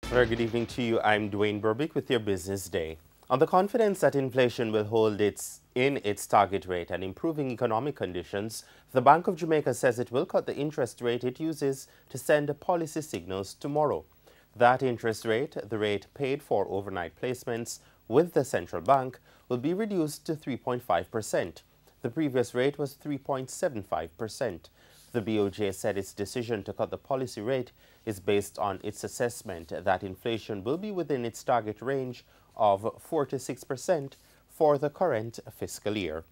Very good evening to you. I'm Dwayne Burbick with your Business Day. On the confidence that inflation will hold its target rate and improving economic conditions, the Bank of Jamaica says it will cut the interest rate it uses to send policy signals tomorrow. That interest rate, the rate paid for overnight placements with the central bank, will be reduced to 3.5%. The previous rate was 3.75%. The BOJ said its decision to cut the policy rate is based on its assessment that inflation will be within its target range of 4 to 6% for the current fiscal year.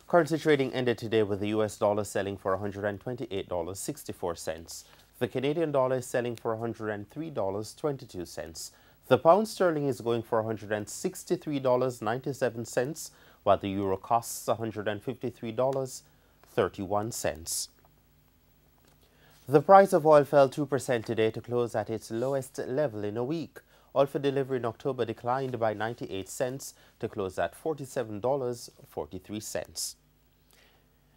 Currency trading ended today with the US dollar selling for $128.64. The Canadian dollar is selling for $103.22. The pound sterling is going for $163.97, while the euro costs $153.31. The price of oil fell 2% today to close at its lowest level in a week. Oil for delivery in October declined by 98 cents to close at $47.43.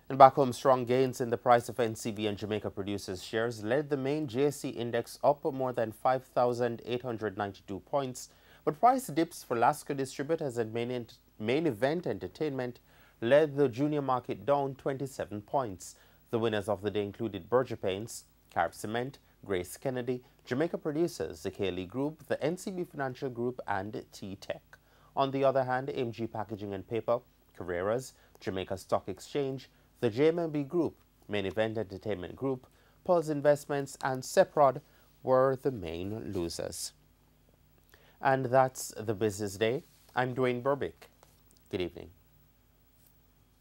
And back home, strong gains in the price of NCB and Jamaica Producers shares led the main JSE index up more than 5,892 points, but price dips for Lasco distributors and main event entertainment led the junior market down 27 points. The winners of the day included Berger Paints, Carib Cement, Grace Kennedy, Jamaica Producers, the Cayley Group, the NCB Financial Group, and T-Tech. On the other hand, MG Packaging and Paper, Carreras, Jamaica Stock Exchange, the JMB Group, Main Event Entertainment Group, Pulse Investments, and Seprod were the main losers. And that's the Business Day. I'm Dwayne Burbick. Good evening.